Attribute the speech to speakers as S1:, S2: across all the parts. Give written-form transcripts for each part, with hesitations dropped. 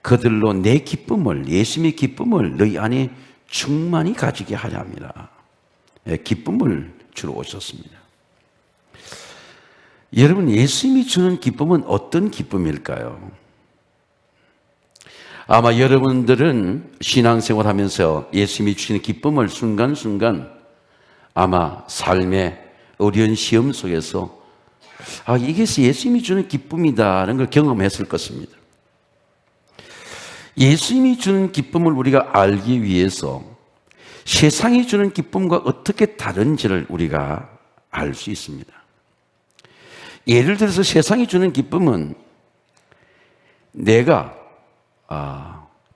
S1: 그들로 내 기쁨을, 예수님의 기쁨을 너희 안에 충만히 가지게 하려 합니다. 기쁨을 주러 오셨습니다. 여러분, 예수님이 주는 기쁨은 어떤 기쁨일까요? 아마 여러분들은 신앙생활 하면서 예수님이 주시는 기쁨을 순간순간 아마 삶의 어려운 시험 속에서 이게 예수님이 주는 기쁨이다라는 걸 경험했을 것입니다. 예수님이 주는 기쁨을 우리가 알기 위해서 세상이 주는 기쁨과 어떻게 다른지를 우리가 알 수 있습니다. 예를 들어서 세상이 주는 기쁨은 내가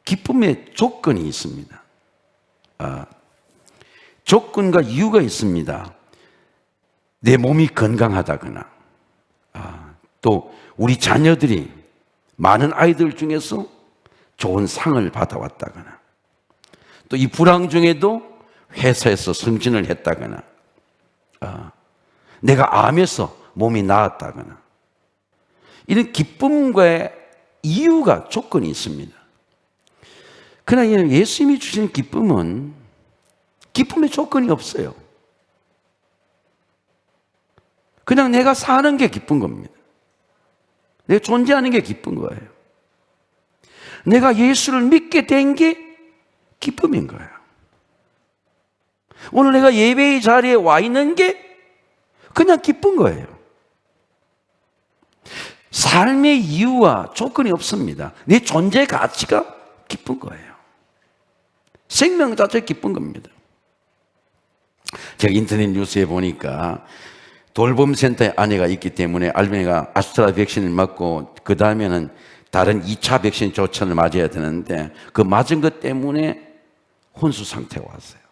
S1: 기쁨의 조건이 있습니다. 조건과 이유가 있습니다. 내 몸이 건강하다거나 또 우리 자녀들이 많은 아이들 중에서 좋은 상을 받아왔다거나 또 이 불황 중에도 회사에서 승진을 했다거나 내가 암에서 몸이 나았다거나 이런 기쁨과의 이유가 조건이 있습니다. 그러나 예수님이 주신 기쁨은 기쁨의 조건이 없어요. 그냥 내가 사는 게 기쁜 겁니다. 내가 존재하는 게 기쁜 거예요. 내가 예수를 믿게 된 게 기쁨인 거예요. 오늘 내가 예배의 자리에 와 있는 게 그냥 기쁜 거예요. 삶의 이유와 조건이 없습니다. 내 존재 가치가 기쁜 거예요. 생명 자체가 기쁜 겁니다. 제가 인터넷 뉴스에 보니까 돌봄센터에 아내가 있기 때문에 아내가 아스트라 백신을 맞고 그 다음에는 다른 2차 백신 조천을 맞아야 되는데 그 맞은 것 때문에 혼수 상태가 왔어요.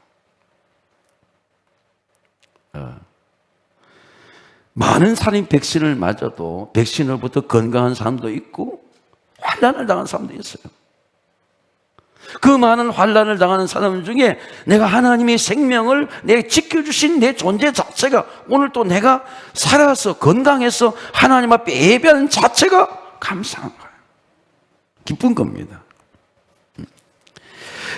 S1: 많은 사람이 백신을 맞아도 백신으로부터 건강한 사람도 있고 환난을 당한 사람도 있어요. 그 많은 환난을 당하는 사람 중에 내가 하나님의 생명을 내가 지켜주신 내 존재 자체가 오늘 또 내가 살아서 건강해서 하나님 앞에 예배하는 자체가 감사한 거예요. 기쁜 겁니다.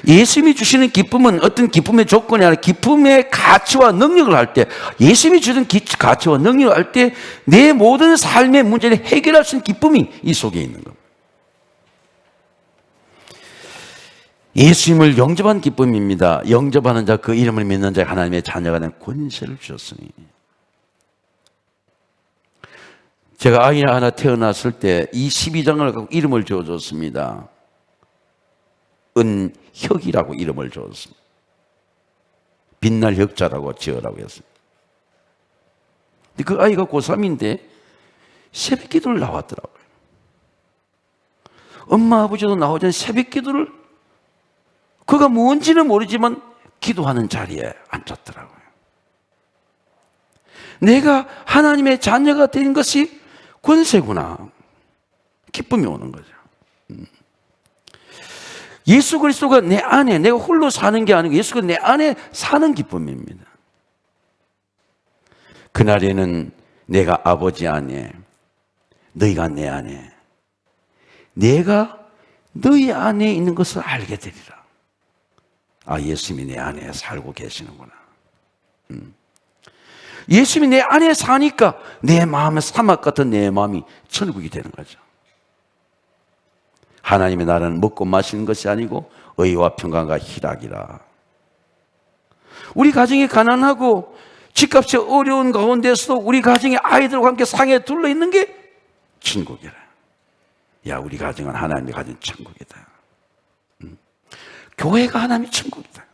S1: 예수님이 주시는 기쁨은 어떤 기쁨의 조건이 아니라 기쁨의 가치와 능력을 할 때, 예수님이 주는 가치와 능력을 할 때 내 모든 삶의 문제를 해결할 수 있는 기쁨이 이 속에 있는 겁니다. 예수님을 영접한 기쁨입니다. 영접하는 자, 그 이름을 믿는 자 하나님의 자녀가 된 권세를 주셨으니. 제가 아이 하나 태어났을 때 이 12장을 갖고 이름을 지어줬습니다. 은혁이라고 이름을 지었습니다. 빛날 혁자라고 지으라고 했습니다. 근데 그 아이가 고3인데 새벽 기도를 나왔더라고요. 엄마 아버지도 나오지 않은 새벽 기도를 그가 뭔지는 모르지만 기도하는 자리에 앉았더라고요. 내가 하나님의 자녀가 된 것이 권세구나. 기쁨이 오는 거죠. 예수 그리스도가 내 안에, 내가 홀로 사는 게 아니고 예수가 내 안에 사는 기쁨입니다. 그날에는 내가 아버지 안에, 너희가 내 안에, 내가 너희 안에 있는 것을 알게 되리라. 예수님이 내 안에 살고 계시는구나. 예수님이 내 안에 사니까 내 마음에 사막 같은 내 마음이 천국이 되는 거죠. 하나님의 나라는 먹고 마시는 것이 아니고 의와 평강과 희락이라. 우리 가정이 가난하고 집값이 어려운 가운데서도 우리 가정의 아이들과 함께 상에 둘러 있는 게 천국이라. 야, 우리 가정은 하나님이 가진 천국이다. 교회가 하나님의 천국이다.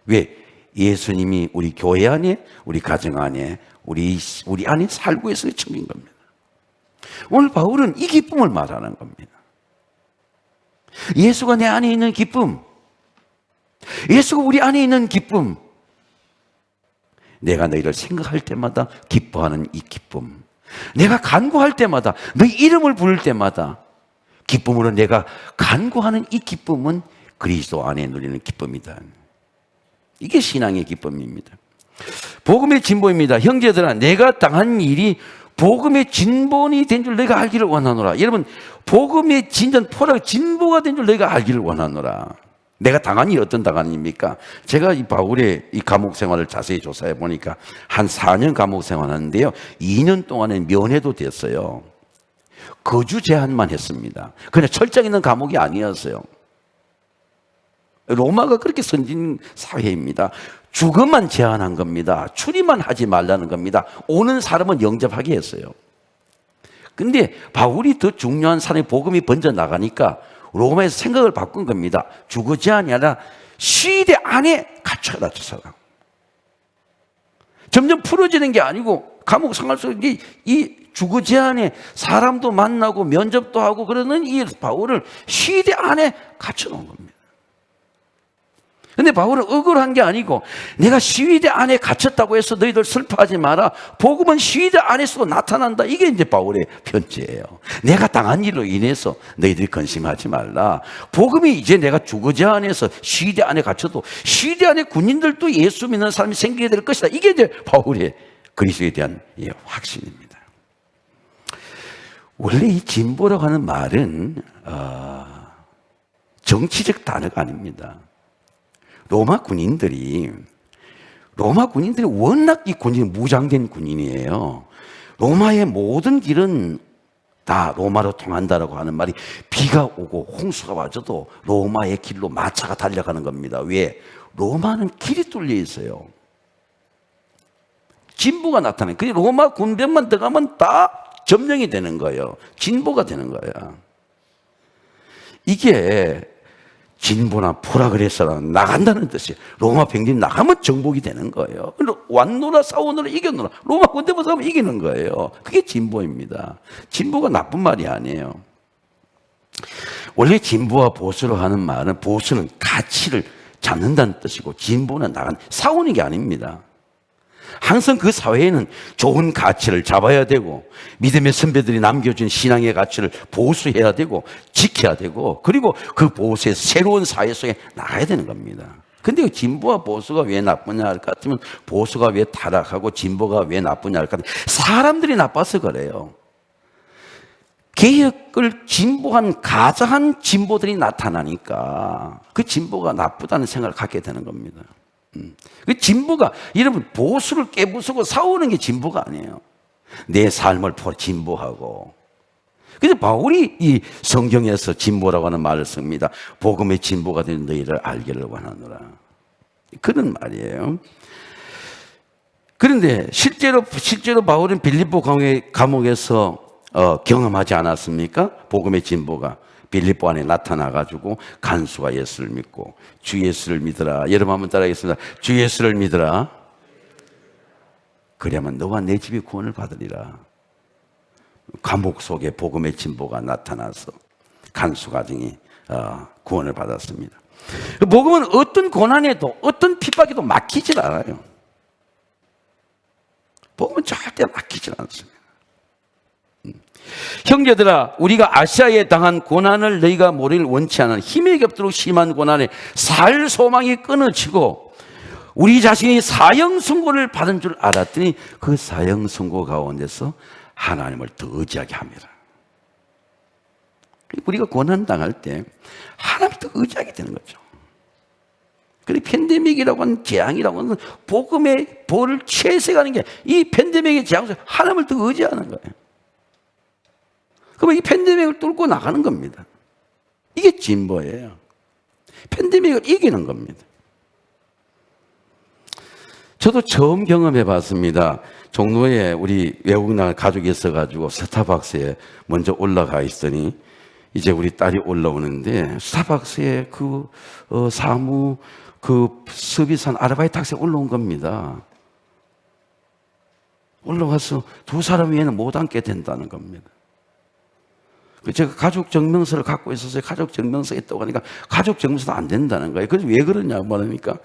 S1: 왜? 예수님이 우리 교회 안에, 우리 가정 안에, 우리 안에 살고 있어서 천국인 겁니다. 오늘 바울은 이 기쁨을 말하는 겁니다. 예수가 내 안에 있는 기쁨, 예수가 우리 안에 있는 기쁨, 내가 너희를 생각할 때마다 기뻐하는 이 기쁨, 내가 간구할 때마다, 너희 이름을 부를 때마다 기쁨으로 내가 간구하는 이 기쁨은 그리스도 안에 누리는 기쁨이다. 이게 신앙의 기쁨입니다. 복음의 진보입니다. 형제들아, 내가 당한 일이 복음의 진본이 된 줄 내가 알기를 원하노라. 여러분, 복음의 진전 포락 진보가 된 줄 내가 알기를 원하노라. 내가 당한 일이 어떤 당한입니까? 제가 이 바울의 이 감옥 생활을 자세히 조사해 보니까 한 4년 감옥 생활하는데요, 2년 동안에 면회도 됐어요. 거주 제한만 했습니다. 그냥 철장 있는 감옥이 아니었어요. 로마가 그렇게 선진 사회입니다. 주거만 제한한 겁니다. 출입만 하지 말라는 겁니다. 오는 사람은 영접하게 했어요. 근데 바울이 더 중요한 사람의 복음이 번져 나가니까 로마에서 생각을 바꾼 겁니다. 주거 제한이 아니라 시대 안에 갇혀라, 저 사람. 점점 풀어지는 게 아니고 감옥 생활 속에 이 주거 제한에 사람도 만나고 면접도 하고 그러는 이 바울을 시대 안에 갇혀놓은 겁니다. 근데 바울은 억울한 게 아니고 내가 시위대 안에 갇혔다고 해서 너희들 슬퍼하지 마라. 복음은 시위대 안에서도 나타난다. 이게 이제 바울의 편지예요. 내가 당한 일로 인해서 너희들이 근심하지 말라. 복음이 이제 내가 주거제 안에서 시위대 안에 갇혀도 시위대 안에 군인들도 예수 믿는 사람이 생기게 될 것이다. 이게 이제 바울의 그리스도에 대한 확신입니다. 원래 이 진보라고 하는 말은 정치적 단어가 아닙니다. 로마 군인들이 워낙 이 군인이 무장된 군인이에요. 로마의 모든 길은 다 로마로 통한다라고 하는 말이 비가 오고 홍수가 와줘도 로마의 길로 마차가 달려가는 겁니다. 왜? 로마는 길이 뚫려 있어요. 진보가 나타나요. 그 로마 군병만 들어가면 다 점령이 되는 거예요. 진보가 되는 거예요. 이게 진보나 포락을 해서는 나간다는 뜻이에요. 로마 병력이 나가면 정복이 되는 거예요. 왔노라 싸우노라 이겼노라. 로마 군대만 싸우면 이기는 거예요. 그게 진보입니다. 진보가 나쁜 말이 아니에요. 원래 진보와 보수로 하는 말은 보수는 가치를 잡는다는 뜻이고 진보는 싸우는 게 아닙니다. 항상 그 사회에는 좋은 가치를 잡아야 되고 믿음의 선배들이 남겨준 신앙의 가치를 보수해야 되고 지켜야 되고 그리고 그 보수에서 새로운 사회 속에 나가야 되는 겁니다. 근데 진보와 보수가 왜 나쁘냐 할 것 같으면 보수가 왜 타락하고 진보가 왜 나쁘냐 할 것 같으면 사람들이 나빠서 그래요. 개혁을 진보한 가장한 진보들이 나타나니까 그 진보가 나쁘다는 생각을 갖게 되는 겁니다. 그 진보가 여러분 보수를 깨부수고 싸우는 게 진보가 아니에요. 내 삶을 진보하고. 그래서 바울이 이 성경에서 진보라고 하는 말을 씁니다. 복음의 진보가 된 너희를 알기를 원하노라. 그런 말이에요. 그런데 실제로 바울은 빌립보 감옥에서 경험하지 않았습니까? 복음의 진보가. 빌립보 안에 나타나가지고 간수가 예수를 믿고 주 예수를 믿으라. 여러분 한번 따라하겠습니다. 주 예수를 믿으라. 그래야만 너와 내 집이 구원을 받으리라. 감옥 속에 복음의 진보가 나타나서 간수 가정이 구원을 받았습니다. 복음은 어떤 고난에도 어떤 핍박에도 막히질 않아요. 복음은 절대 막히질 않습니다. 형제들아, 우리가 아시아에 당한 고난을 너희가 모르길 원치 않은 힘에 겹도록 심한 고난에 살 소망이 끊어지고 우리 자신이 사형선고를 받은 줄 알았더니 그 사형선고 가운데서 하나님을 더 의지하게 합니다. 우리가 고난 당할 때 하나님을 더 의지하게 되는 거죠. 그리고 팬데믹이라고 하는 재앙이라고 하는 복음의 볼을 채색하는 게 이 팬데믹의 재앙 속에 하나님을 더 의지하는 거예요. 그러면 이 팬데믹을 뚫고 나가는 겁니다. 이게 진보예요. 팬데믹을 이기는 겁니다. 저도 처음 경험해 봤습니다. 종로에 우리 외국 나간 가족이 있어가지고 스타벅스에 먼저 올라가 있더니 이제 우리 딸이 올라오는데 스타벅스에 사무 서비스한 아르바이트 학생 올라온 겁니다. 올라와서 두 사람 위에는 못 앉게 된다는 겁니다. 제가 가족 증명서를 갖고 있어서 가족 증명서 있다고 하니까 가족 증명서도 안 된다는 거예요. 그래서 왜 그러냐고 말하니까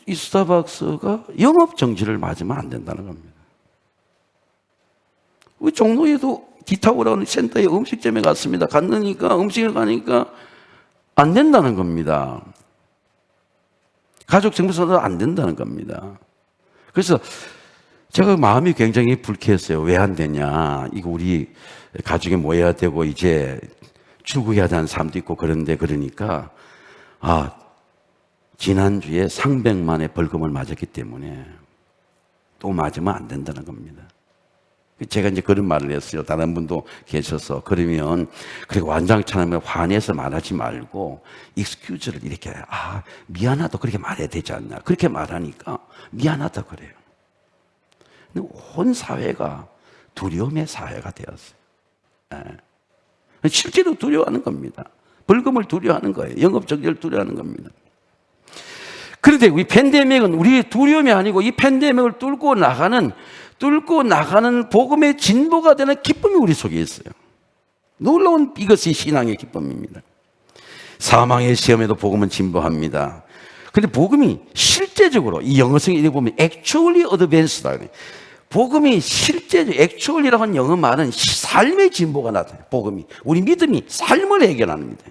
S1: 이 스타벅스가 영업 정지를 맞으면 안 된다는 겁니다. 우리 종로에도 디타워라는 센터에 음식점에 갔습니다. 음식을 가니까 안 된다는 겁니다. 가족 증명서도 안 된다는 겁니다. 그래서 제가 마음이 굉장히 불쾌했어요. 왜 안 되냐. 이거 우리 가족에 모여야 되고 이제 출국해야 되는 사람도 있고 그런데 그러니까 지난주에 상백만의 벌금을 맞았기 때문에 또 맞으면 안 된다는 겁니다. 제가 이제 그런 말을 했어요. 다른 분도 계셔서 그러면 그리고 완장처럼 화내서 말하지 말고 excuse를 이렇게 미안하다 그렇게 말해야 되지 않나. 그렇게 말하니까 미안하다 그래요. 근데 온 사회가 두려움의 사회가 되었어요. 실제로 두려워하는 겁니다. 벌금을 두려워하는 거예요. 영업정지를 두려워하는 겁니다. 그런데 우리 팬데믹은 우리의 두려움이 아니고 이 팬데믹을 뚫고 나가는 복음의 진보가 되는 기쁨이 우리 속에 있어요. 놀라운 이것이 신앙의 기쁨입니다. 사망의 시험에도 복음은 진보합니다. 그런데 복음이 실제적으로 이 영어성에 이렇게 보면 actually advanced다. 복음이 실제적으로 actually라고 하는 영어 말은 삶의 진보가 나타나요. 복음이 우리 믿음이 삶을 해결합니다.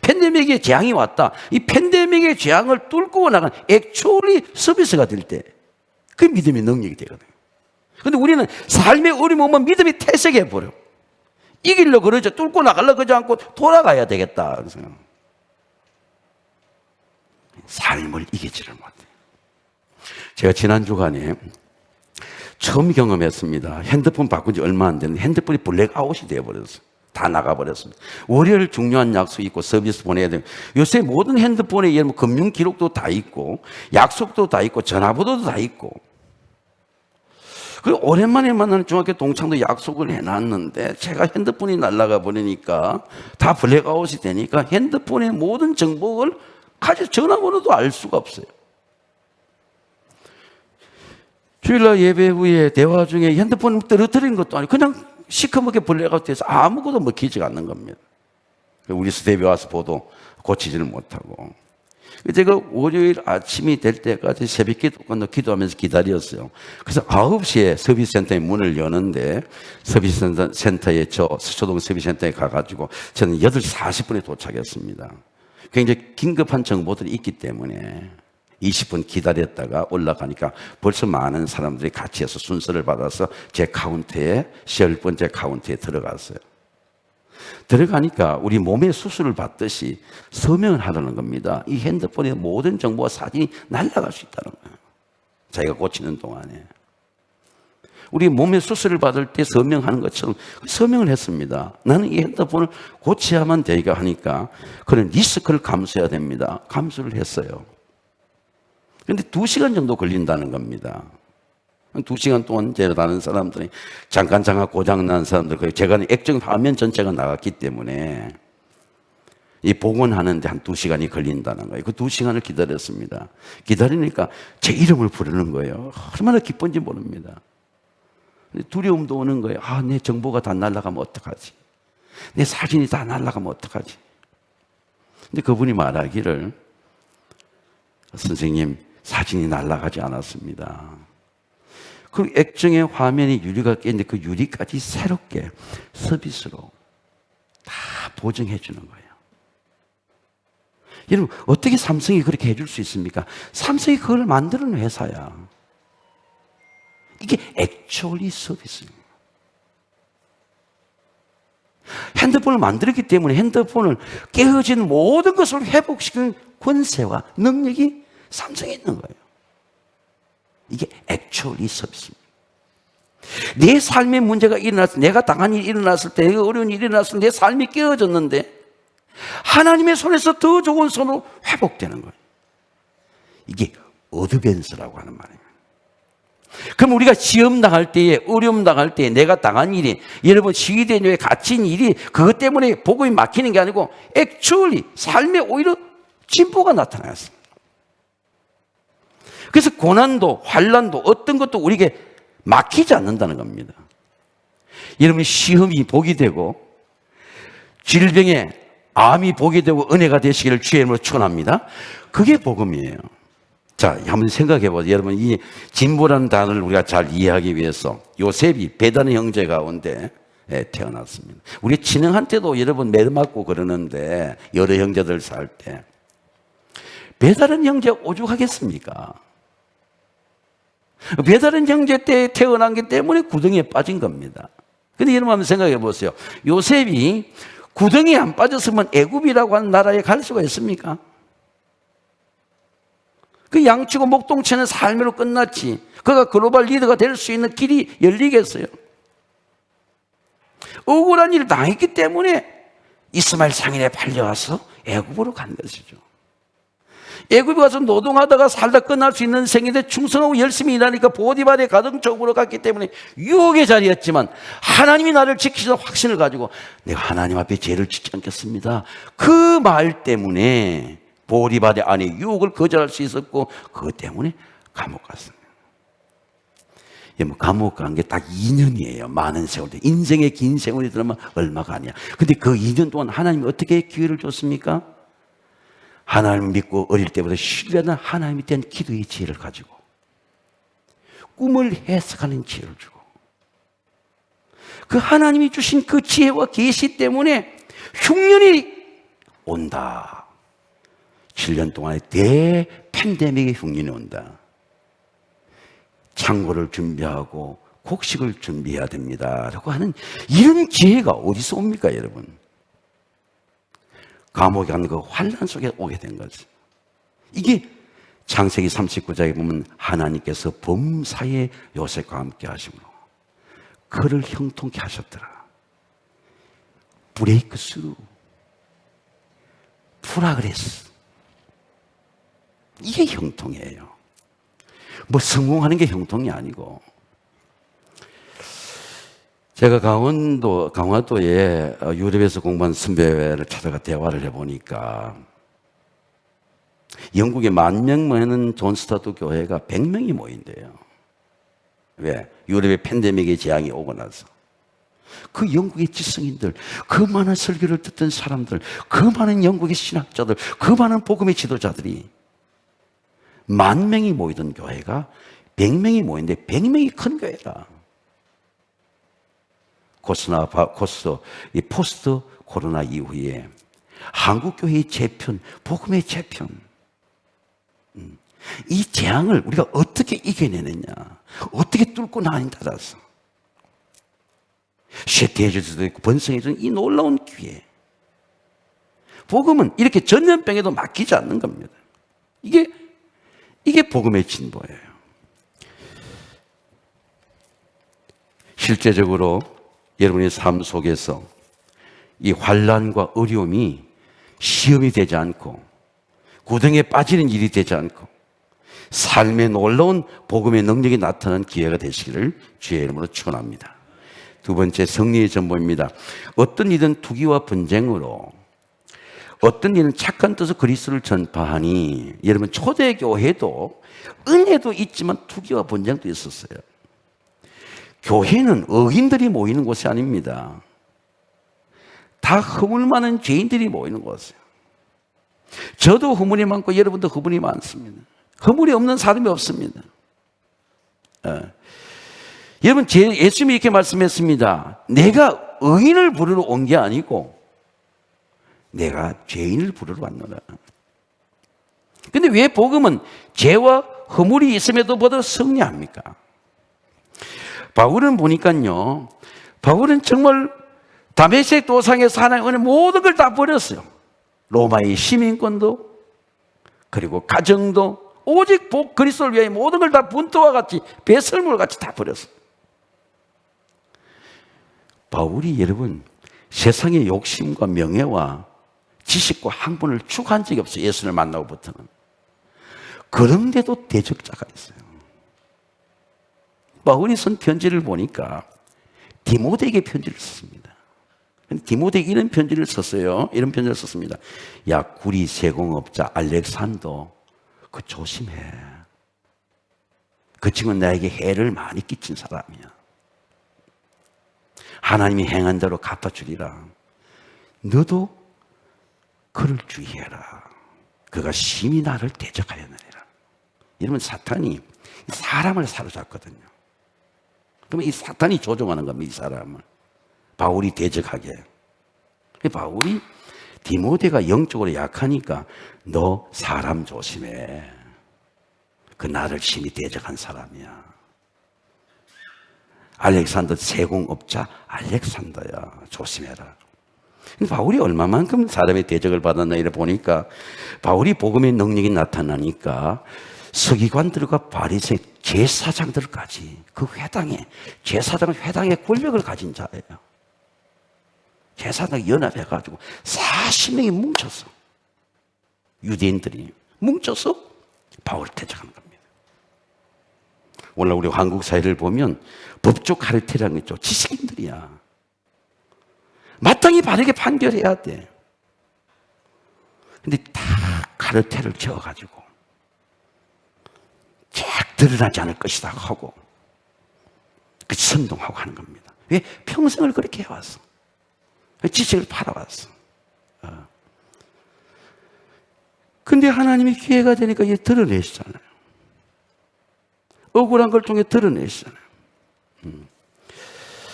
S1: 팬데믹의 재앙이 왔다. 이 팬데믹의 재앙을 뚫고 나간 actually 서비스가 될 때 그 믿음의 능력이 되거든요. 근데 우리는 삶의 어려움 오면 믿음이 퇴색해버려. 이기려고 그러죠. 뚫고 나가려고 그러지 않고 돌아가야 되겠다. 그래서 삶을 이기지를 못해요. 제가 지난 주간에 처음 경험했습니다. 핸드폰 바꾼 지 얼마 안 됐는데 핸드폰이 블랙아웃이 되어버렸어요. 다 나가버렸습니다. 월요일 중요한 약속이 있고 서비스 보내야 돼요. 요새 모든 핸드폰에 금융 기록도 다 있고 약속도 다 있고 전화번호도 다 있고 그리고 오랜만에 만나는 중학교 동창도 약속을 해놨는데 제가 핸드폰이 날아가 버리니까 다 블랙아웃이 되니까 핸드폰의 모든 정보를 가지고 전화번호도 알 수가 없어요. 주일날 예배 후에 대화 중에 핸드폰 떨어뜨린 것도 아니고 그냥 시커멓게 블랙아웃 돼서 아무것도 먹히지가 않는 겁니다. 우리 스텝이 와서 보도 고치지를 못하고 제가 월요일 아침이 될 때까지 새벽 기도 끝나고 기도하면서 기다렸어요. 그래서 9시에 서비스센터에 문을 여는데 서비스센터에 서초동 서비스센터에 가가지고 저는 8시 40분에 도착했습니다. 굉장히 긴급한 정보들이 있기 때문에 20분 기다렸다가 올라가니까 벌써 많은 사람들이 같이 해서 순서를 받아서 제 카운터에 10번째 카운터에 들어갔어요. 들어가니까 우리 몸의 수술을 받듯이 서명을 하라는 겁니다. 이 핸드폰의 모든 정보와 사진이 날아갈 수 있다는 거예요. 자기가 고치는 동안에. 우리 몸의 수술을 받을 때 서명하는 것처럼 서명을 했습니다. 나는 이 핸드폰을 고쳐야만 되니까 하니까 그런 리스크를 감수해야 됩니다. 감수를 했어요. 그런데 2시간 정도 걸린다는 겁니다. 2시간 동안 제가 다른 사람들이 잠깐 고장난 사람들, 제가 액정 화면 전체가 나갔기 때문에 이 복원하는데 한 2시간이 걸린다는 거예요. 그 2시간을 기다렸습니다. 기다리니까 제 이름을 부르는 거예요. 얼마나 기쁜지 모릅니다. 두려움도 오는 거예요. 내 정보가 다 날아가면 어떡하지? 내 사진이 다 날아가면 어떡하지? 근데 그분이 말하기를 선생님, 사진이 날아가지 않았습니다. 그 액정의 화면이 유리가 깨는데 그 유리까지 새롭게 서비스로 다 보증해 주는 거예요. 여러분, 어떻게 삼성이 그렇게 해줄 수 있습니까? 삼성이 그걸 만드는 회사야. 이게 액츄얼리 서비스입니다. 핸드폰을 만들었기 때문에 핸드폰을 깨어진 모든 것을 회복시키는 권세와 능력이 삼성에 있는 거예요. 이게 액츄얼리 서비스입니다. 내 삶에 문제가 일어났을 때, 내가 당한 일이 일어났을 때, 내가 어려운 일이 일어났을 때 내 삶이 깨어졌는데 하나님의 손에서 더 좋은 손으로 회복되는 거예요. 이게 어드밴스라고 하는 말입니다. 그럼 우리가 시험 당할 때에, 어려움 당할 때에 내가 당한 일이, 여러분 시기대녀에 갇힌 일이 그것 때문에 복음이 막히는 게 아니고 액츄얼리 삶에 오히려 진보가 나타났습니다. 그래서 고난도 환난도 어떤 것도 우리에게 막히지 않는다는 겁니다. 여러분 시험이 복이 되고 질병에 암이 복이 되고 은혜가 되시기를 주의 이름으로 축원합니다. 그게 복음이에요. 자, 한번 생각해 보세요. 여러분 이 진보라는 단어를 우리가 잘 이해하기 위해서 요셉이 베다는 형제 가운데 태어났습니다. 우리 친형한테도 여러분 매맞고 그러는데 여러 형제들 살 때 베다는 형제 오죽하겠습니까? 배다른 형제 때 태어난 게 때문에 구덩이에 빠진 겁니다. 근데 여러분 한번 생각해 보세요. 요셉이 구덩이에 안 빠졌으면 애굽이라고 하는 나라에 갈 수가 있습니까? 그 양치고 목동치는 삶으로 끝났지. 그가 글로벌 리더가 될 수 있는 길이 열리겠어요? 억울한 일을 당했기 때문에 이스마엘 상인에 팔려와서 애굽으로 간 것이죠. 애굽에 가서 노동하다가 살다 끝날 수 있는 생인데 충성하고 열심히 일하니까 보디발의 가정적으로 갔기 때문에 유혹의 자리였지만 하나님이 나를 지키시는 확신을 가지고 내가 하나님 앞에 죄를 짓지 않겠습니다. 그 말 때문에 보디발의 아내 유혹을 거절할 수 있었고 그것 때문에 감옥 갔습니다. 뭐 감옥 간 게 딱 2년이에요. 많은 세월. 인생의 긴 세월이 들으면 얼마가 아니야. 근데 그 2년 동안 하나님이 어떻게 기회를 줬습니까? 하나님 믿고 어릴 때부터 신뢰하는 하나님에 대한 기도의 지혜를 가지고 꿈을 해석하는 지혜를 주고 그 하나님이 주신 그 지혜와 계시 때문에 흉년이 온다. 7년 동안의 대팬데믹의 흉년이 온다. 창고를 준비하고 곡식을 준비해야 됩니다. 라고 하는 이런 기회가 어디서 옵니까, 여러분? 감옥에 가는 그 환란 속에 오게 된 거지. 이게 창세기 39장에 보면 하나님께서 범사에 요셉과 함께 하심으로 그를 형통케 하셨더라. 브레이크 스루, 프라그레스. 이게 형통이에요. 뭐 성공하는 게 형통이 아니고. 제가 강화도에 유럽에서 공부한 선배를 찾아가 대화를 해보니까 영국에 10,000명 모이는 존스타트 교회가 100명이 모인대요. 왜? 유럽의 팬데믹의 재앙이 오고 나서. 그 영국의 지성인들, 그 많은 설교를 듣던 사람들, 그 많은 영국의 신학자들, 그 많은 복음의 지도자들이 10,000명이 모이던 교회가 100명이 모이는데 100명이 큰 교회라. 이 포스트 코로나 이후에 한국교회의 재편, 복음의 재편, 이 재앙을 우리가 어떻게 이겨내느냐, 어떻게 뚫고 나느냐에 따라서 쇠퇴해질 수도 있고 번성해지는 이 놀라운 기회. 복음은 이렇게 전염병에도 맡기지 않는 겁니다. 이게 복음의 진보예요. 실제적으로 여러분의 삶 속에서 이 환난과 어려움이 시험이 되지 않고 구덩이에 빠지는 일이 되지 않고 삶의 놀라운 복음의 능력이 나타나는 기회가 되시기를 주의 이름으로 축원합니다. 두 번째, 승리의 전보입니다. 어떤 일은 투기와 분쟁으로, 어떤 일은 착한 뜻으로 그리스도를 전파하니. 여러분, 초대교회도 은혜도 있지만 투기와 분쟁도 있었어요. 교회는 의인들이 모이는 곳이 아닙니다. 다 허물 많은 죄인들이 모이는 곳이에요. 저도 허물이 많고 여러분도 허물이 많습니다. 허물이 없는 사람이 없습니다. 여러분, 예수님이 이렇게 말씀했습니다. 내가 의인을 부르러 온 게 아니고 내가 죄인을 부르러 왔노라. 근데 왜 복음은 죄와 허물이 있음에도 보다 승리합니까? 바울은 보니까요, 바울은 정말 다메섹 도상에서 하나님의 모든 걸 다 버렸어요. 로마의 시민권도, 그리고 가정도, 오직 그리스도를 위해 모든 걸 다 분토와 같이, 배설물 같이 다 버렸어요. 바울이 여러분, 세상의 욕심과 명예와 지식과 학문을 추구한 적이 없어요. 예수를 만나고부터는. 그런데도 대적자가 있어요. 바울이 쓴 편지를 보니까 디모데에게 편지를 썼습니다. 디모데에게 이런 편지를 썼어요. 이런 편지를 썼습니다. 야, 구리 세공업자 알렉산더, 그 조심해. 그 친구는 나에게 해를 많이 끼친 사람이야. 하나님이 행한 대로 갚아주리라. 너도 그를 주의해라. 그가 심히 나를 대적하였느니라. 이러면 사탄이 사람을 사로잡거든요. 그러면 이 사탄이 조종하는 겁니다. 이 사람을. 바울이 대적하게. 바울이 디모데가 영적으로 약하니까 너 사람 조심해. 그 나를 심히 대적한 사람이야. 알렉산더 세공업자 알렉산더야, 조심해라. 바울이 얼마만큼 사람의 대적을 받았나 이래 보니까 바울이 복음의 능력이 나타나니까 서기관들과 바리새 제사장들까지 그 회당에, 제사장은 회당의 권력을 가진 자예요. 제사장 연합해가지고 40명이 뭉쳐서, 유대인들이 뭉쳐서 바울을 대적하는 겁니다. 오늘 우리 한국 사회를 보면 법조 카르텔이라는 게 있죠. 지식인들이야. 마땅히 바르게 판결해야 돼. 근데 다 카르텔을 지어가지고 쫙 드러나지 않을 것이다 하고 그 선동하고 하는 겁니다. 왜? 평생을 그렇게 해왔어. 지식을 팔아왔어. 근데 하나님이 기회가 되니까 이제 드러내시잖아요. 억울한 걸 통해 드러내시잖아요.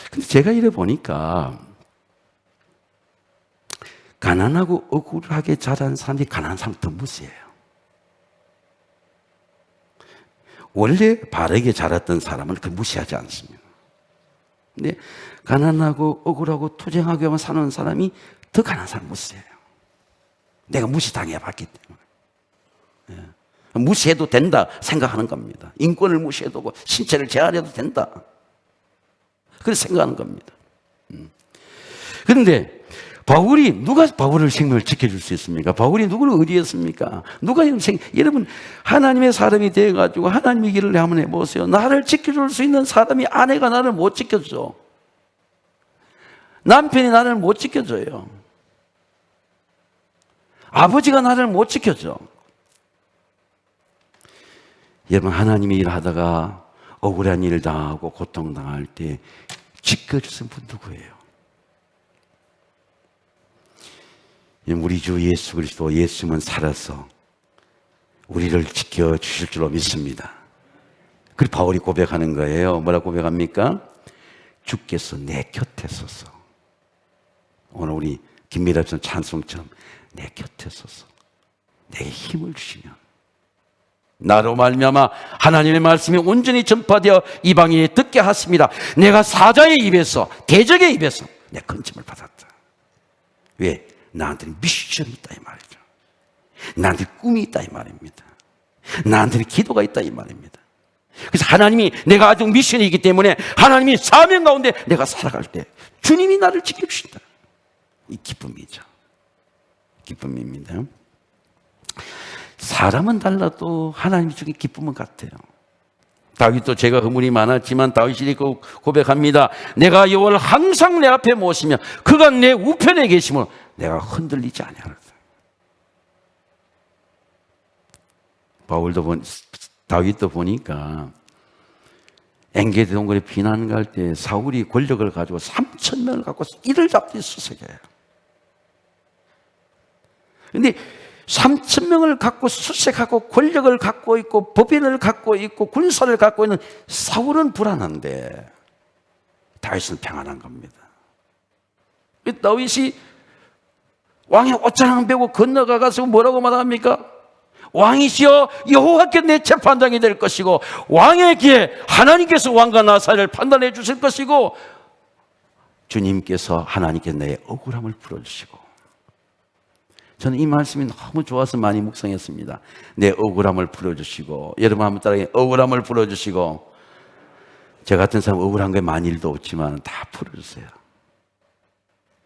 S1: 근데 제가 이래 보니까 가난하고 억울하게 자란 사람이 가난한 사람 더 무시해요. 원래 바르게 자랐던 사람은 그 무시하지 않습니다. 근데 가난하고 억울하고 투쟁하게만 사는 사람이 더 가난한 사람 무시해요. 내가 무시당해봤기 때문에. 무시해도 된다 생각하는 겁니다. 인권을 무시해도 신체를 제한해도 된다. 그렇게 생각하는 겁니다. 그런데 바울이, 누가 바울을 생명을 지켜줄 수 있습니까? 바울이 누구를 의지했습니까? 누가 여러분, 하나님의 사람이 되어가지고 하나님의 길을 한번 해보세요. 나를 지켜줄 수 있는 사람이, 아내가 나를 못 지켜줘. 남편이 나를 못 지켜줘요. 아버지가 나를 못 지켜줘. 여러분, 하나님의 일을 하다가 억울한 일을 당하고 고통당할 때 지켜주신 분 누구예요? 우리 주 예수 그리스도, 예수님은 살아서 우리를 지켜주실 줄로 믿습니다. 그리고 바울이 고백하는 거예요. 뭐라고 고백합니까? 주께서 내 곁에 서서, 오늘 우리 김미랍선 찬송처럼 내 곁에 서서 내게 힘을 주시면 나로 말미암아 하나님의 말씀이 온전히 전파되어 이방인이 듣게 하십니다. 내가 사자의 입에서, 대적의 입에서 내 건짐을 받았다. 왜? 나한테는 미션이 있다 이 말이죠. 나한테 꿈이 있다 이 말입니다. 나한테는 기도가 있다 이 말입니다. 그래서 하나님이, 내가 아직 미션이 있기 때문에 하나님이 사명 가운데 내가 살아갈 때 주님이 나를 지켜주신다. 이 기쁨이죠. 기쁨입니다. 사람은 달라도 하나님이 주신 기쁨은 같아요. 다윗도 제가 허물이 많았지만 다윗이 고백합니다. 내가 여호와를 항상 내 앞에 모시며 그가 내 우편에 계심을 내가 흔들리지 아니하리라. 다윗도 보니까 엔게디 동굴에 피난 갈 때 사울이 권력을 가지고 3,000명을 갖고 이를 잡듯이 수색해요. 그런데 3,000명을 갖고 수색하고 권력을 갖고 있고 법인을 갖고 있고 군사를 갖고 있는 사울은 불안한데 다윗은 평안한 겁니다. 다윗이 왕의 옷자랑 베고 건너가서 뭐라고 말합니까? 왕이시여 여호와께 내 재판장이 될 것이고 왕에게 하나님께서 왕과 나 사이를 판단해 주실 것이고 주님께서 하나님께 내 억울함을 풀어주시고, 저는 이 말씀이 너무 좋아서 많이 묵상했습니다. 내 억울함을 풀어주시고, 여러분 한번 따라해. 억울함을 풀어주시고. 저 같은 사람 억울한 게 많은 일도 없지만 다 풀어주세요.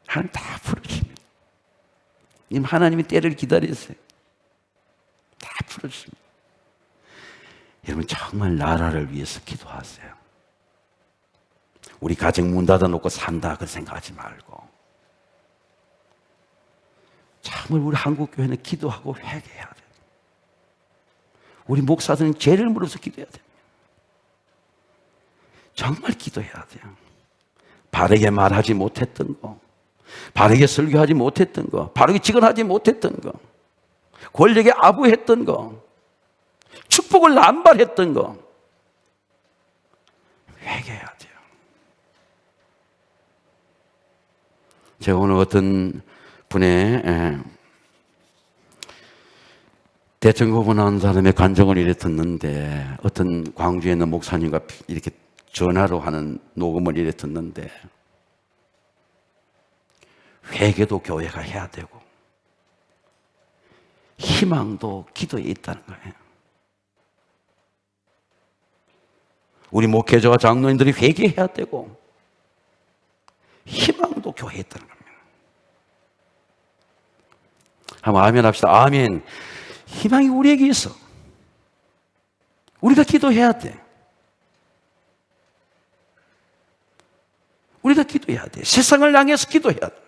S1: 하나님 다 풀어주십니다. 하나님이 때를 기다리세요. 다 풀어주십니다. 여러분 정말 나라를 위해서 기도하세요. 우리 가정 문 닫아놓고 산다 그 생각하지 말고 정말 우리 한국교회는 기도하고 회개해야 돼요. 우리 목사들은 죄를 물어서 기도해야 됩니다. 정말 기도해야 돼요. 바르게 말하지 못했던 거, 바르게 설교하지 못했던 거, 바르게 직언하지 못했던 거, 권력에 아부했던 거, 축복을 남발했던 거 회개해야 돼요. 제가 오늘 어떤 분의 대청고분한 사람의 간증을 이렇게 듣는데, 어떤 광주에 있는 목사님과 이렇게 전화로 하는 녹음을 이래 듣는데 회개도 교회가 해야 되고 희망도 기도에 있다는 거예요. 우리 목회자와 장로님들이 회개해야 되고 희망도 교회에 있다는 겁니다. 한번 아멘 합시다. 아멘. 희망이 우리에게 있어. 우리가 기도해야 돼. 우리가 기도해야 돼. 세상을 향해서 기도해야 돼.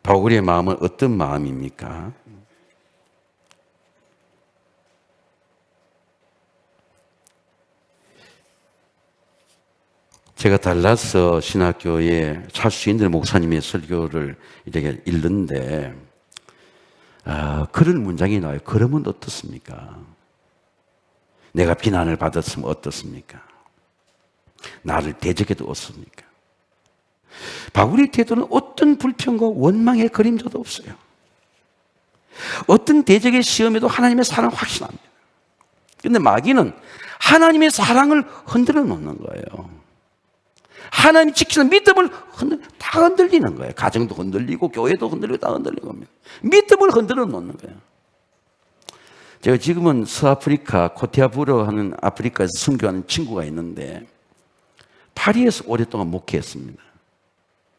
S1: 바울의 마음은 어떤 마음입니까? 제가 달라스 신학교에 찰스 윈들 목사님의 설교를 이렇게 읽는데 그런 문장이 나와요. 그러면 어떻습니까? 내가 비난을 받았으면 어떻습니까? 나를 대적해도 어떻습니까? 바울의 태도는 어떤 불평과 원망의 그림자도 없어요. 어떤 대적의 시험에도 하나님의 사랑 확신합니다. 그런데 마귀는 하나님의 사랑을 흔들어 놓는 거예요. 하나님이 지키는 믿음을 다 흔들리는 거예요. 가정도 흔들리고 교회도 흔들리고 다 흔들리는 겁니다. 믿음을 흔들어 놓는 거예요. 제가 지금은 서아프리카 코티아부르 하는 아프리카에서 선교하는 친구가 있는데 파리에서 오랫동안 목회했습니다.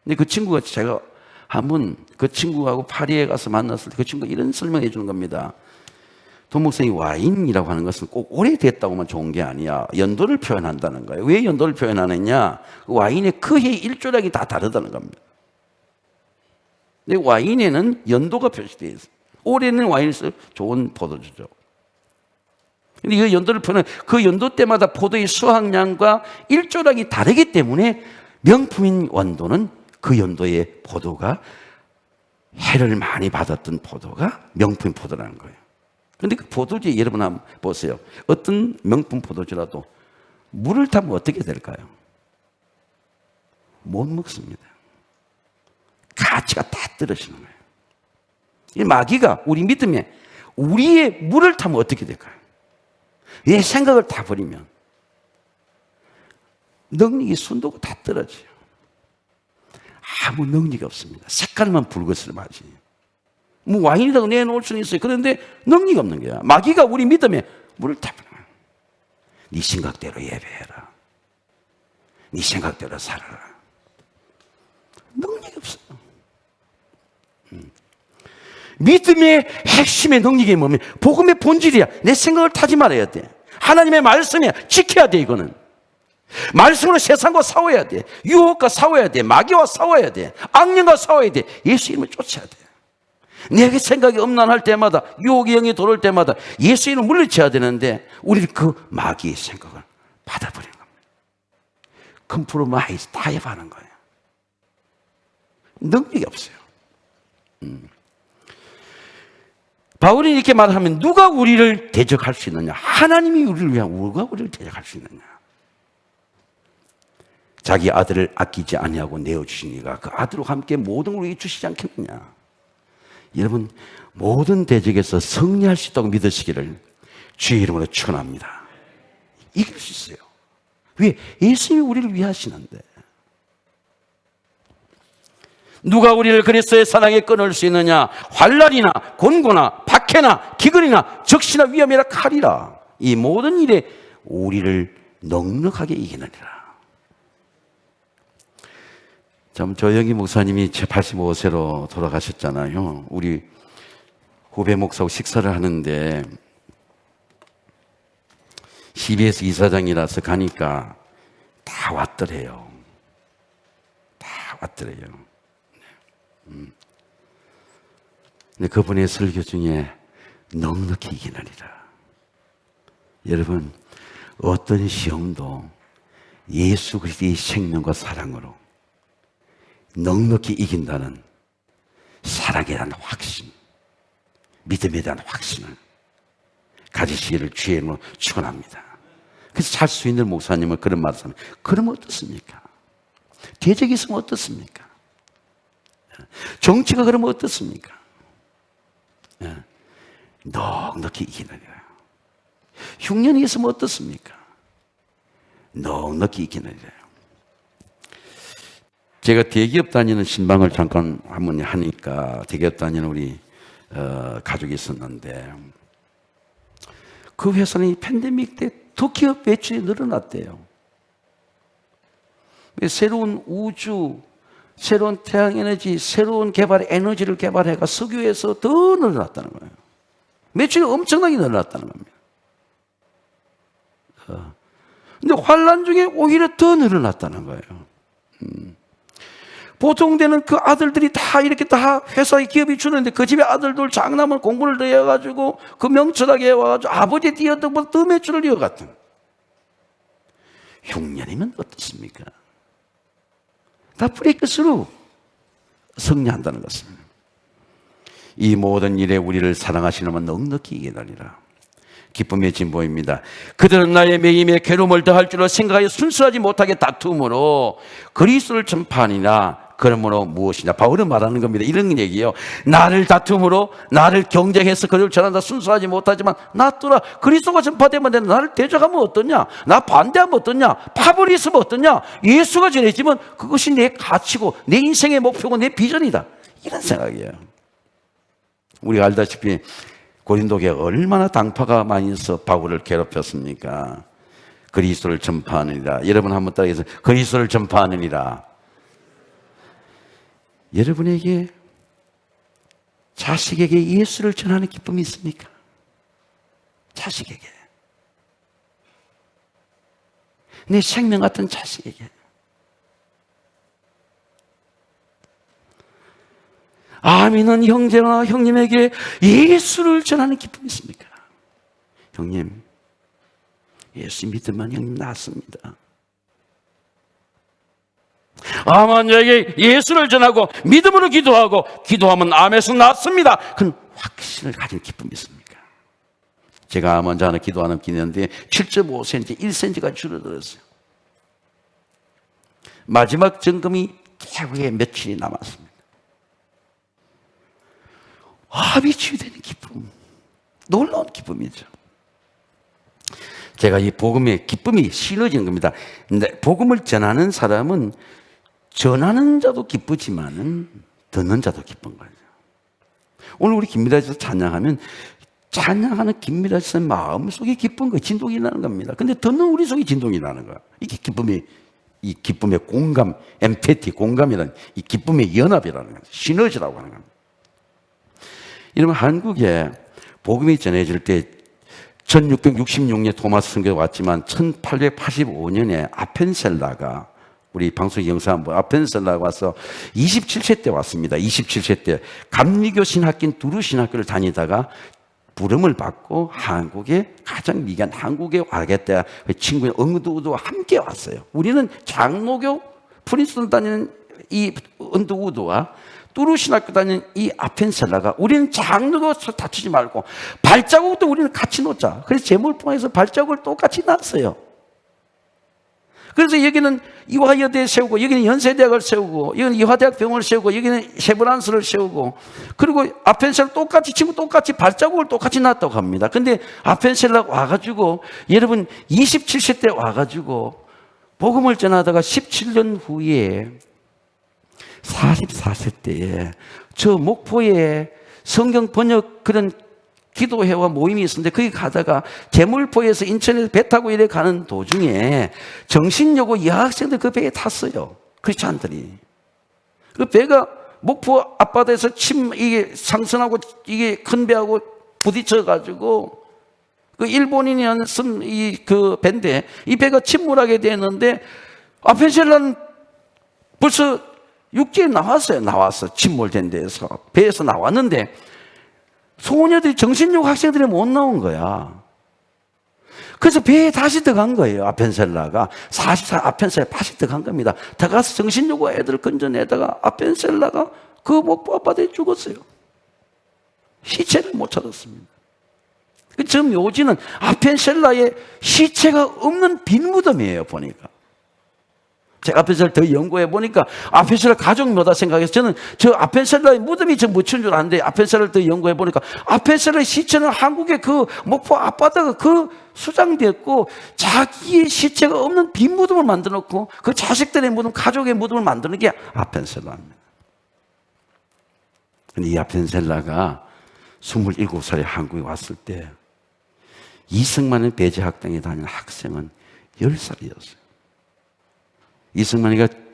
S1: 근데 그 친구가 제가 한번 그 친구하고 파리에 가서 만났을 때 그 친구가 이런 설명해 주는 겁니다. 도목생이 와인이라고 하는 것은 꼭 오래됐다고만 좋은 게 아니야. 연도를 표현한다는 거예요. 왜 연도를 표현하느냐? 와인의 그 해의 일조량이 다 다르다는 겁니다. 근데 와인에는 연도가 표시되어 있어요. 올해는 와인에서 좋은 포도주죠. 근데 이 연도를 표현하는 그 연도 때마다 포도의 수확량과 일조량이 다르기 때문에 명품인 원도는 그 연도의 포도가 해를 많이 받았던 포도가 명품 포도라는 거예요. 그런데 그 포도주에 여러분 한번 보세요. 어떤 명품 포도주라도 물을 타면 어떻게 될까요? 못 먹습니다. 가치가 다 떨어지는 거예요. 이 마귀가 우리 믿음에 우리의 물을 타면 어떻게 될까요? 내 생각을 다 버리면 능력이 순도가 다 떨어져요. 아무 능력이 없습니다. 색깔만 붉은슬맞이. 뭐 와인이라고 내놓을 수는 있어요. 그런데 능력이 없는 거야. 마귀가 우리 믿음에 물을 타버려. 네 생각대로 예배해라. 네 생각대로 살아라. 능력이 없어요. 믿음의 핵심의 능력이 뭐면 복음의 본질이야. 내 생각을 타지 말아야 돼. 하나님의 말씀이야. 지켜야 돼. 이거는 말씀으로 세상과 싸워야 돼. 유혹과 싸워야 돼. 마귀와 싸워야 돼. 악령과 싸워야 돼. 예수 이름을 쫓아야 돼. 내게 생각이 엄난할 때마다 유혹의 영이 들어올 때마다 예수 이름을 물리쳐야 되는데 우리는 그 마귀의 생각을 받아버리는 겁니다. 컴프로마이즈 타협하는 거예요. 능력이 없어요. 바울이 이렇게 말하면 누가 우리를 대적할 수 있느냐? 하나님이 우리를 위한 누가 우리를 대적할 수 있느냐? 자기 아들을 아끼지 아니하고 내어주시니가 그 아들과 함께 모든 걸 우리에게 주시지 않겠느냐? 여러분 모든 대적에서 승리할 수 있다고 믿으시기를 주의 이름으로 축원합니다. 이길 수 있어요. 왜? 예수님이 우리를 위하시는데. 누가 우리를 그리스도의 사랑에 끊을 수 있느냐? 환난이나 곤고나 박해나 기근이나 적시나 위험이나 칼이라. 이 모든 일에 우리를 넉넉하게 이기느니라. 참 조영기 목사님이 85세로 돌아가셨잖아요. 우리 후배 목사하고 식사를 하는데 CBS 이사장이라서 가니까 다 왔더래요. 다 왔더래요. 근데 그분의 설교 중에 넉넉히 이기느니라. 여러분 어떤 시험도 예수 그리스도의 생명과 사랑으로 넉넉히 이긴다는 사랑에 대한 확신, 믿음에 대한 확신을 가지시기를 주의 이름으로 축원합니다. 그래서 찰스 윈들 목사님은 그런 말을 하면 그러면 어떻습니까? 대적이 있으면 어떻습니까? 정치가 그러면 어떻습니까? 넉넉히 이기느니라. 흉년이 있으면 어떻습니까? 넉넉히 이기느니라. 제가 대기업 다니는 신방을 잠깐 한번 하니까 대기업 다니는 우리 가족이 있었는데 그 회사는 이 팬데믹 때 더 기업 매출이 늘어났대요. 새로운 우주, 새로운 태양에너지, 새로운 개발의 에너지를 개발해가 석유에서 더 늘어났다는 거예요. 매출이 엄청나게 늘어났다는 겁니다. 근데 환란 중에 오히려 더 늘어났다는 거예요. 보통 때는 그 아들들이 다 이렇게 다 회사의 기업이 주는데 그 집의 아들들 장남은 공부를 더 해가지고 그 명철하게 해와가지고 아버지의 뛰었던 것보다 더 매출을 이어갔던. 흉년이면 어떻습니까? 다 브레이크스루 승리한다는 것입니다. 이 모든 일에 우리를 사랑하시는 분 넉넉히 이기느니라. 기쁨의 진보입니다. 그들은 나의 매임에 괴로움을 더할 줄을 생각하여 순수하지 못하게 다툼으로 그리스도를 전파하니라. 그러므로 무엇이냐? 바울은 말하는 겁니다. 이런 얘기예요. 나를 다툼으로 나를 경쟁해서 그를 전한다 순수하지 못하지만 놔두라. 그리스도가 전파되면 되는 나를 대적하면 어떠냐? 나 반대하면 어떠냐? 파벌이 있으면 어떠냐? 예수가 전해지면 그것이 내 가치고 내 인생의 목표고 내 비전이다. 이런 생각이에요. 우리가 알다시피 고린도교에 얼마나 당파가 많이 있어 바울을 괴롭혔습니까? 그리스도를 전파하느니라. 여러분 한번 따라해서 그리스도를 전파하느니라. 여러분에게 자식에게 예수를 전하는 기쁨이 있습니까? 자식에게. 내 생명 같은 자식에게. 아미는 형제나 형님에게 예수를 전하는 기쁨이 있습니까? 형님, 예수 믿으면 형님 낫습니다. 아마니에게 예수를 전하고 믿음으로 기도하고 기도하면 암에서 낫습니다. 그런 확신을 가진 기쁨이 있습니까? 제가 암 환자 하나 기도하는 기는데 7.5cm, 1cm가 줄어들었어요. 마지막 점검이 겨우에 며칠이 남았습니다. 암이 치유되는 기쁨, 놀라운 기쁨이죠. 제가 이 복음의 기쁨이 실어지는 겁니다. 근데 복음을 전하는 사람은 전하는 자도 기쁘지만은 듣는 자도 기쁜 거죠. 오늘 우리 김미라에서 찬양하면 찬양하는 김미라에서 마음속에 기쁜 거 진동이 나는 겁니다. 근데 듣는 우리 속에 진동이 나는 거야. 이게 이 기쁨의 공감, 엠패티, 공감이라는 이 기쁨의 연합이라는 거죠. 시너지라고 하는 겁니다. 이러면 한국에 복음이 전해질 때 1666년에 토마스 선교가 왔지만 1885년에 아펜셀라가 우리 방송 영상 한번 아펜셀라가 와서 27세 때 왔습니다. 27세 때 감리교 신학교인 두루 신학교를 다니다가 부름을 받고 한국에 가장 위대한 한국에 와겠다. 그 친구인 은두우드와 함께 왔어요. 우리는 장로교 프린스턴 다니는 이 은두우드와 뚜루 신학교 다니는 이 아펜셀라가 우리는 장로교 다투지 말고 발자국도 우리는 같이 놓자. 그래서 제물봉에서 발자국을 똑같이 놨어요. 그래서 여기는 이화여대 세우고 여기는 연세대학을 세우고 여기는 이화대학 병원을 세우고 여기는 쉐브란스를 세우고 그리고 아펜셀라 똑같이 친구 똑같이 발자국을 똑같이 놨다고 합니다. 근데 아펜셀라 와가지고 여러분 27세 때 와가지고 복음을 전하다가 17년 후에 44세 때에 저 목포에 성경 번역 그런 기도회와 모임이 있었는데 거기 가다가 제물포에서 인천에서 배 타고 이래 가는 도중에 정신여고 여학생들 그 배에 탔어요. 크리스찬들이. 그 배가 목포 앞바다에서 이게 상선하고 이게 큰 배하고 부딪혀가지고 그 일본인이 쓴 그 배인데 이 배가 침몰하게 되었는데 아펜셀라는 벌써 육지에 나왔어. 침몰된 데에서. 배에서 나왔는데 소녀들이 정신여고 학생들이 못 나온 거야. 그래서 배에 다시 들어간 거예요. 아펜셀라가 44 아펜셀라 다시 들어간 겁니다. 들어가서 정신여고 애들을 건져내다가 아펜셀라가 그 목포 앞바다에 죽었어요. 시체를 못 찾았습니다. 저 묘지는 아펜셀라의 시체가 없는 빈 무덤이에요. 보니까 제가 아펜셀러 더 연구해 보니까 아펜셀러 가족묘다 생각해서 저는 저 아펜셀러의 무덤이 저 묻힌 줄 아는데 아펜셀러를 더 연구해 보니까 아펜셀러의 시체는 한국의 그 목포 앞바다가 그 수장됐고 자기의 시체가 없는 빈 무덤을 만들어 놓고 그 자식들의 무덤, 가족의 무덤을 만드는 게 아펜셀러입니다. 근데 이 아펜셀러가 27살에 한국에 왔을 때 이승만의 배제학당에 다니는 학생은 10살이었어요.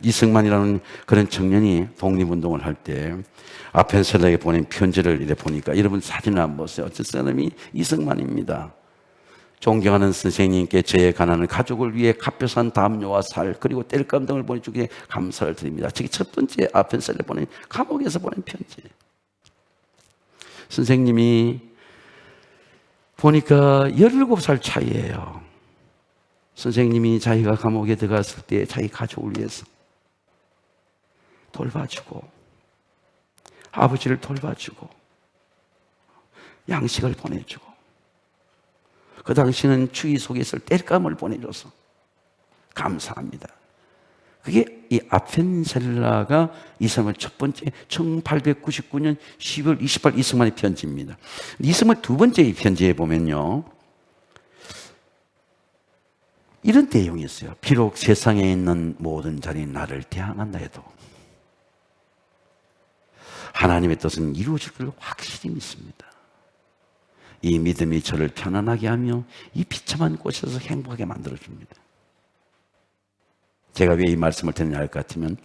S1: 이승만이라는 그런 청년이 독립운동을 할 때 아펜셀러에게 보낸 편지를 이래 보니까 여러분 사진을 한번 보세요. 어째 사람이 이승만입니다. 존경하는 선생님께 저의 가난한 가족을 위해 값비싼 담요와 살 그리고 땔감 등을 보내주기에 감사를 드립니다. 저게 첫 번째 아펜셀러에 보낸 감옥에서 보낸 편지예요. 선생님이 보니까 17살 차이예요. 선생님이 자기가 감옥에 들어갔을 때 자기 가족을 위해서 돌봐주고 아버지를 돌봐주고 양식을 보내주고 그 당시는 추위 속에 있을 땔감을 보내줘서 감사합니다. 그게 이 아펜셀러가 이승만 첫 번째 1899년 12월 28일 이승만의 편지입니다. 이승만 두 번째 편지에 보면요 이런 내용이 있어요. 비록 세상에 있는 모든 자들이 나를 대항한다 해도 하나님의 뜻은 이루어질 걸 확실히 믿습니다. 이 믿음이 저를 편안하게 하며 이 비참한 곳에서 행복하게 만들어줍니다. 제가 왜 이 말씀을 드리냐 할 것 같으면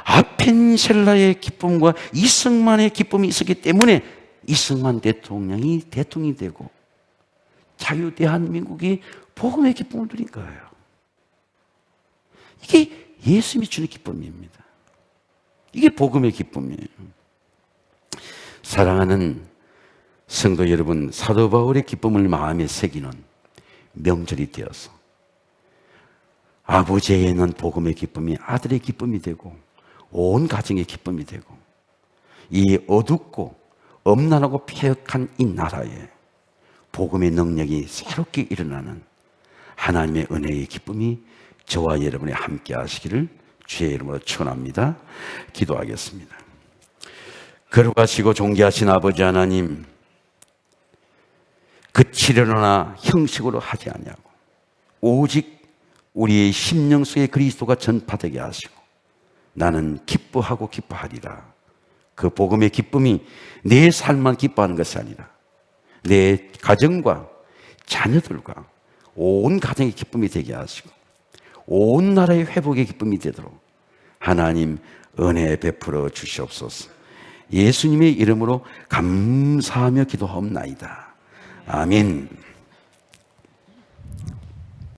S1: 아펜셀러의 기쁨과 이승만의 기쁨이 있었기 때문에 이승만 대통령이 대통령이 되고 자유 대한민국이 복음의 기쁨을 누린 거예요. 이게 예수님이 주는 기쁨입니다. 이게 복음의 기쁨이에요. 사랑하는 성도 여러분, 사도 바울의 기쁨을 마음에 새기는 명절이 되어서 아버지에게는 복음의 기쁨이 아들의 기쁨이 되고 온 가정의 기쁨이 되고 이 어둡고 엄난하고 폐역한 이 나라에 복음의 능력이 새롭게 일어나는 하나님의 은혜의 기쁨이 저와 여러분이 함께 하시기를 주의 이름으로 축원합니다. 기도하겠습니다. 거룩하시고 존귀하신 아버지 하나님, 그치려나 형식으로 하지 아니하고 오직 우리의 심령 속에 그리스도가 전파되게 하시고 나는 기뻐하고 기뻐하리라. 그 복음의 기쁨이 내 삶만 기뻐하는 것이 아니라 내 가정과 자녀들과 온 가정의 기쁨이 되게 하시고 온 나라의 회복의 기쁨이 되도록 하나님 은혜 베풀어 주시옵소서. 예수님의 이름으로 감사하며 기도하옵나이다. 아멘.